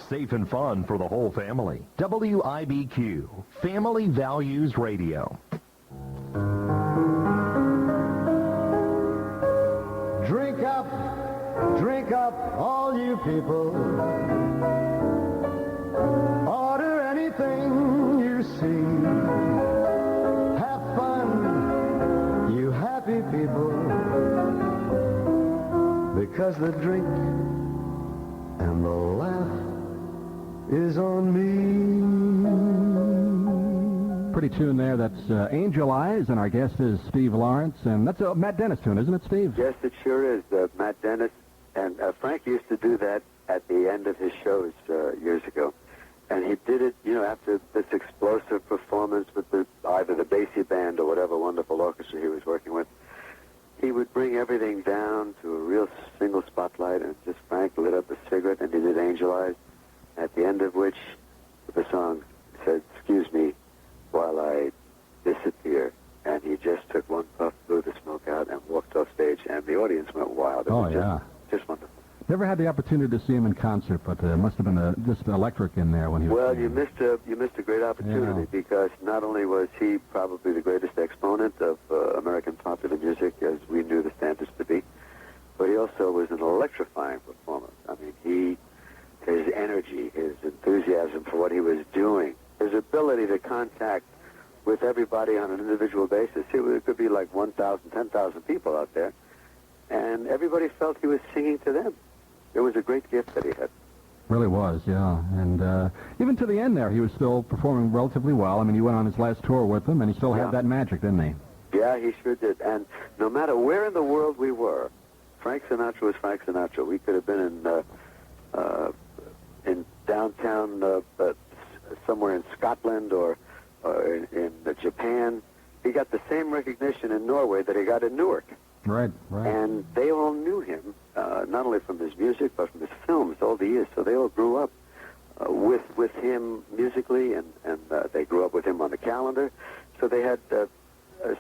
Safe and fun for the whole family. WIBQ, Family Values Radio. Drink up, all you people. Order anything you see. Have fun, you happy people. Because the drink and the laugh is on me. Pretty tune there. That's Angel Eyes, and our guest is Steve Lawrence. And that's a Matt Dennis tune, isn't it, Steve? Yes, it sure is. Matt Dennis. And Frank used to do that at the end of his shows years ago. And he did it, after this explosive performance with either the Basie Band or whatever wonderful orchestra he was working with. He would bring everything down to a real single spotlight, and just Frank lit up a cigarette and he did Angel Eyes, at the end of which the song said, "Excuse me while I disappear." And he just took one puff, blew the smoke out, and walked off stage, and the audience went wild. It was just wonderful. Never had the opportunity to see him in concert, but it must have been just electric in there when he was. Well, you missed a great opportunity, because not only was he probably the greatest exponent of American popular music as we knew the standards to be, but he also was an electrifying performer. I mean, his energy, his enthusiasm for what he was doing, his ability to contact with everybody on an individual basis. It could be like 1,000, 10,000 people out there, and everybody felt he was singing to them. It was a great gift that he had. Really was, yeah. And even to the end there, he was still performing relatively well. I mean, you went on his last tour with him, and he still had that magic, didn't he? Yeah, he sure did. And no matter where in the world we were, Frank Sinatra was Frank Sinatra. We could have been in downtown somewhere in Scotland or in Japan. He got the same recognition in Norway that he got in Newark. Right. And they all knew him, not only from his music, but from his films all the years. So they all grew up with him musically, and they grew up with him on the calendar. So they had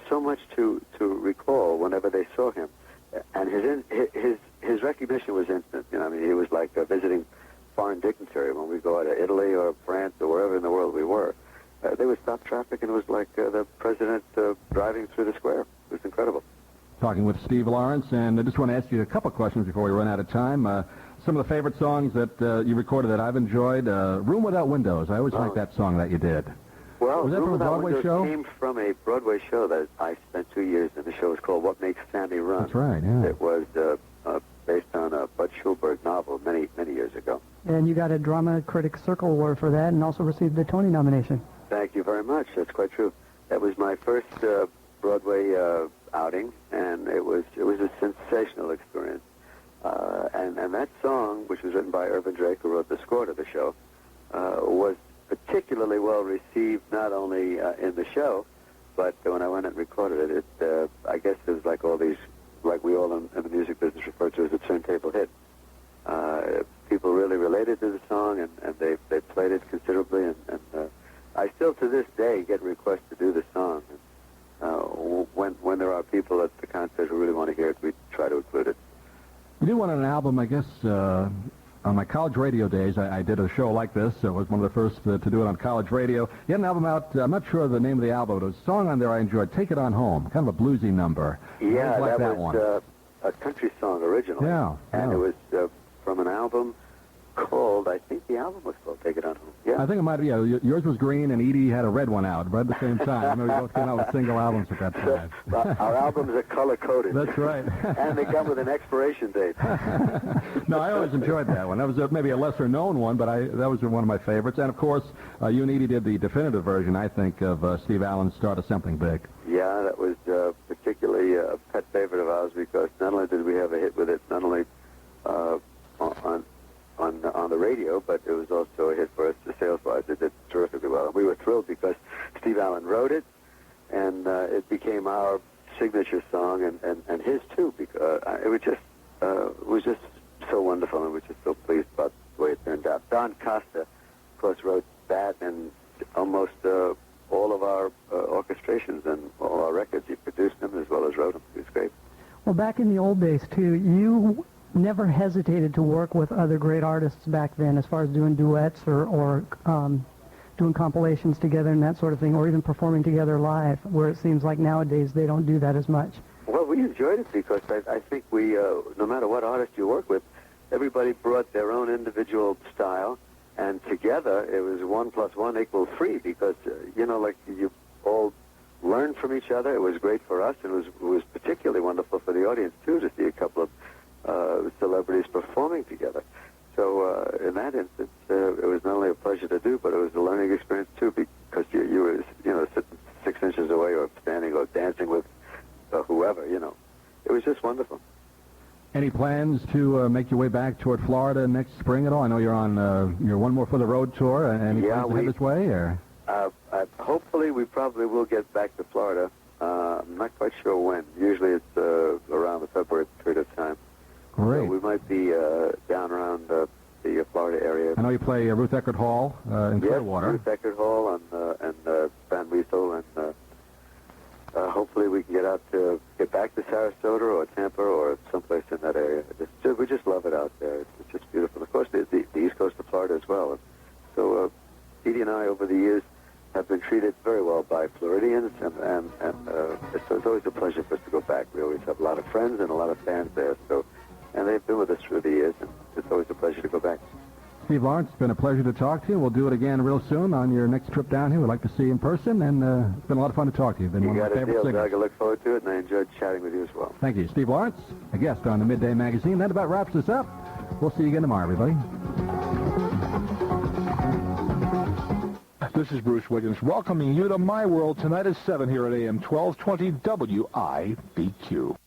so much to recall whenever they saw him. And his recognition was instant. I mean, he was like visiting foreign dignitary when we go out to Italy or France or wherever in the world we were. They would stop traffic, and it was like the president driving through the square. It was incredible. Talking with Steve Lawrence, and I just want to ask you a couple questions before we run out of time. Some of the favorite songs that you recorded that I've enjoyed, Room Without Windows. I always liked that song that you did. Well, was that Room from a Without Broadway Windows show? Came from a Broadway show that I spent 2 years in. The show was called What Makes Sammy Run. That's right, yeah. It was based on a Bud Schulberg novel many, many years ago. And you got a Drama Critics Circle Award for that, and also received the Tony nomination. Thank you very much. That's quite true. That was my first Broadway outing, and it was a sensational experience. And that song, which was written by Irvin Drake, who wrote the score to the show, was particularly well received, not only in the show, but when I went and recorded it, I guess it was like all these, like we all in the music business refer to as a turntable hit. People really related to the song, and they played it considerably, and I still to this day get requests to do the song. When there are people at the concert who really want to hear it, we try to include it. You did one on an album, I guess, on my college radio days. I did a show like this. I was one of the first to do it on college radio. You had an album out, I'm not sure of the name of the album, but there was a song on there I enjoyed, Take It On Home, kind of a bluesy number. Yeah, like that one. was a country song originally. Yeah. And it was from an album called, I think the album was called Take It On Home. Yeah. I think it might be, yours was green and Edie had a red one out, right at the same time. I remember we both came out with single albums at that time. Our albums are color-coded. That's right. And they come with an expiration date. No, I always enjoyed that one. That was maybe a lesser-known one, but that was one of my favorites. And, of course, you and Edie did the definitive version, I think, of Steve Allen's Start of Something Big. Yeah, that was particularly a pet favorite of ours, because not only did we have a hit with it, not only on the radio, but it was also a hit for us sales-wise. It did terrifically well. And we were thrilled because Steve Allen wrote it, and it became our signature song, and his too, because it was just so wonderful, and we were just so pleased about the way it turned out. Don Costa, of course, wrote that and almost all of our orchestrations and all our records. He produced them as well as wrote them. It was great. Well, back in the old days, too, you never hesitated to work with other great artists back then as far as doing duets or doing compilations together and that sort of thing, or even performing together live, where it seems like nowadays they don't do that as much. Well, we enjoyed it because I think we, no matter what artist you work with, everybody brought their own individual style, and together it was 1 + 1 = 3 because, like you all learned from each other. It was great for us, and it was particularly wonderful for the audience, too, to see a couple of celebrities performing together. So in that instance, it was not only a pleasure to do, but it was a learning experience, too, because you were, sitting 6 inches away or standing or dancing with whoever, It was just wonderful. Any plans to make your way back toward Florida next spring at all? I know you're on your One More for the Road tour. Any plans to head this way? Or? Hopefully, we probably will get back to Florida. I'm not quite sure when. Usually it's around the February period of time. Great. So we might be down around the Florida area. I know you play Ruth Eckerd Hall in Clearwater. Ruth Eckerd Hall and Van Weasel, and hopefully we can get back to Sarasota or Tampa or someplace in that area. We just love it out there. It's just beautiful. Of course, the East Coast of Florida as well. So Edie and I, over the years, have been treated very well by Floridians, and it's always a pleasure for us to go back. We always have a lot of friends and a lot of fans there. And they've been with us through the years, and it's always a pleasure to go back. Steve Lawrence, it's been a pleasure to talk to you. We'll do it again real soon on your next trip down here. We'd like to see you in person, and it's been a lot of fun to talk to you. You've been one of my favorite singers. Doug. I look forward to it, and I enjoyed chatting with you as well. Thank you. Steve Lawrence, a guest on the Midday Magazine. That about wraps us up. We'll see you again tomorrow, everybody. This is Bruce Wiggins welcoming you to My World tonight at 7 here at AM 1220 WIBQ.